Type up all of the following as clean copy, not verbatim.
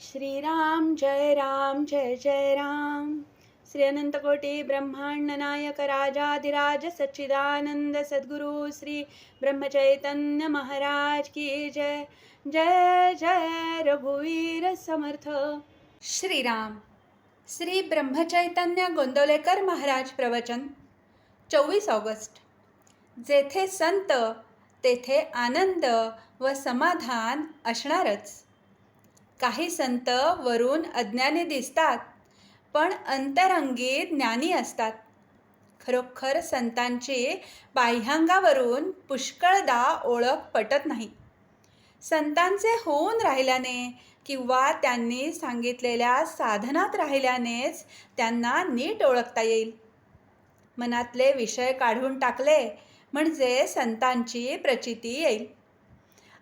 श्रीराम जय जय राम. श्री अनंतकोटी ब्रह्मांड नायक राजाधिराज सच्चिदानंद सद्गुरु श्री ब्रह्मचैतन्य महाराज की जय. जय जय रघुवीर समर्थ. श्रीराम. श्री ब्रह्मचैतन्य गोंदवलेकर महाराज प्रवचन. 24 ऑगस्ट. जेथे संत तेथे आनंद व समाधान असणारच. काही संत वरून अज्ञानी दिसतात, पण अंतरंगी ज्ञानी असतात. खरोखर संतांची बाह्यांगावरून पुष्कळदा ओळख पटत नाही. संतांचे होऊन राहिल्याने किंवा त्यांनी सांगितलेल्या साधनात राहिल्यानेच त्यांना नीट ओळखता येईल. मनातले विषय काढून टाकले म्हणजे संतांची प्रचिती येईल.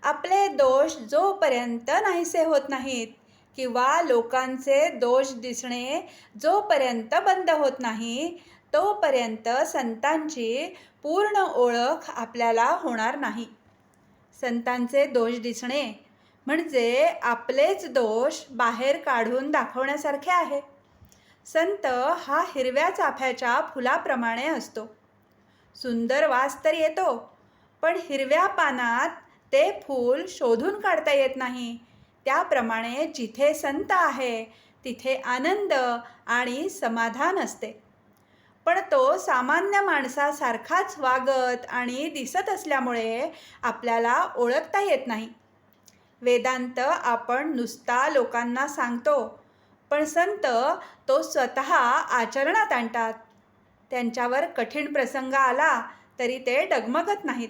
आपले दोष जोपर्यंत नाहीसे होत नाहीत किंवा लोकांचे दोष दिसणे जोपर्यंत बंद होत नाही, तोपर्यंत संतांची पूर्ण ओळख आपल्याला होणार नाही. संतांचे दोष दिसणे म्हणजे आपलेच दोष बाहेर काढून दाखवण्यासारखे आहे. संत हा हिरव्या चाफ्याच्या फुलाप्रमाणे असतो. सुंदर वास तर येतो, पण हिरव्या पानात ते फूल शोधून काढता येत नाही. त्याप्रमाणे जिथे संत आहे तिथे आनंद आणि समाधान असते. पण तो सामान्य माणसासारखाच वागत आणि दिसत असल्यामुळे आपल्याला ओळखता येत नाही. वेदांत आपण नुसता लोकांना सांगतो, पण संत तो स्वतः आचरणात आणतात. त्यांच्यावर कठीण प्रसंग आला तरी ते डगमगत नाहीत.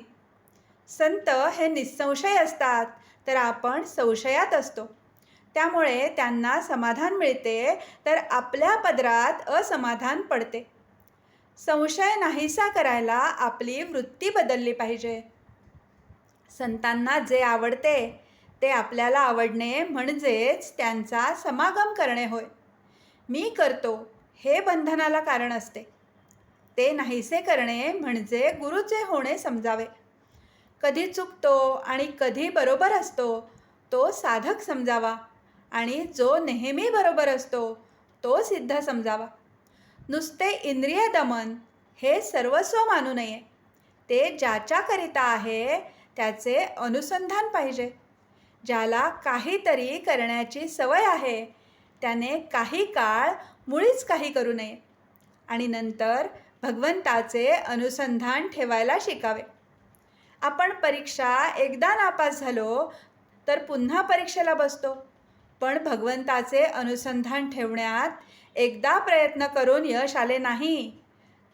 संत हे निसंशय असतात, तर आपण संशयात असतो. त्यामुळे त्यांना समाधान मिळते, तर आपल्या पदरात असमाधान पडते. संशय नाहीसा करायला आपली वृत्ती बदलली पाहिजे. संतांना जे आवडते ते आपल्याला आवडणे म्हणजेच त्यांचा समागम करणे होय. मी करतो हे बंधनाला कारण असते. ते नाहीसे करणे म्हणजे गुरुचे होणे समजावे. कधी चुकतो आणि कधी बरोबर असतो तो साधक समजावा, आणि जो नेहमी बरोबर असतो तो सिद्ध समजावा. नुसते इंद्रिय दमन हे सर्वस्व मानू नये. ते ज्याच्याकरिता आहे त्याचे अनुसंधान पाहिजे. ज्याला काहीतरी करण्याची सवय आहे त्याने काही काळ मुळीच काही करू नये आणि नंतर भगवंताचे अनुसंधान ठेवायला शिकावे. आपण परीक्षा एकदा नापास झालो तर पुन्हा परीक्षेला बसतो, पण भगवंताचे अनुसंधान ठेवण्यात एकदा प्रयत्न करून यश आले नाही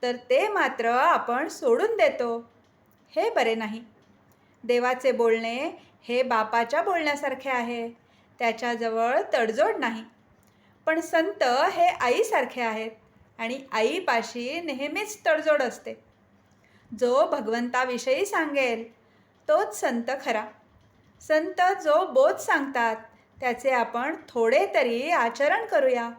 तर ते मात्र आपण सोडून देतो. हे बरे नाही. देवाचे बोलणे हे बापाच्या बोलण्यासारखे आहे. त्याच्याजवळ तडजोड नाही. पण संत हे आईसारखे आहेत आणि आईपाशी नेहमीच तडजोड असते. जो भगवंताविषयी सांगेल तोच संत खरा. संत जो बोध सांगतात त्याचे आपण थोडे तरी आचरण करूया.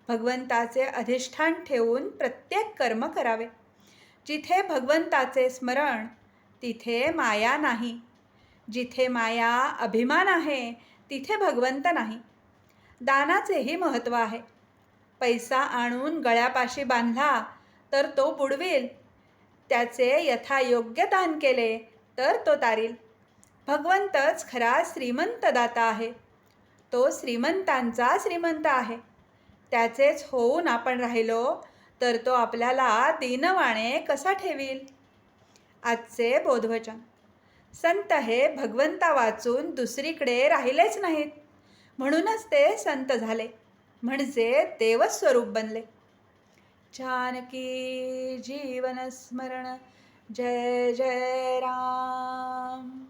भगवंताचे अधिष्ठान ठेवून प्रत्येक कर्म करावे. जिथे भगवंताचे स्मरण तिथे माया नाही. जिथे माया अभिमान आहे तिथे भगवंत नाही. दानाचेही महत्त्व आहे. पैसा आणून गळ्यापाशी बांधला तर तो बुडविल. त्याचे यथायोग्य दान केले तर तो तारील. भगवंतच खरा श्रीमंत दाता आहे. तो श्रीमंतांचा श्रीमंत आहे. त्याचेच होऊन आपण राहिलो तर तो आपल्याला दीनवाणे कसा ठेवील. आजचे बोधवचन. संत हे भगवंता वाचून दुसरीकडे राहिलेच नाहीत, म्हणूनच ते संत झाले, म्हणजे देवस्वरूप बनले. जानकी जीवन स्मरण. जय जय राम.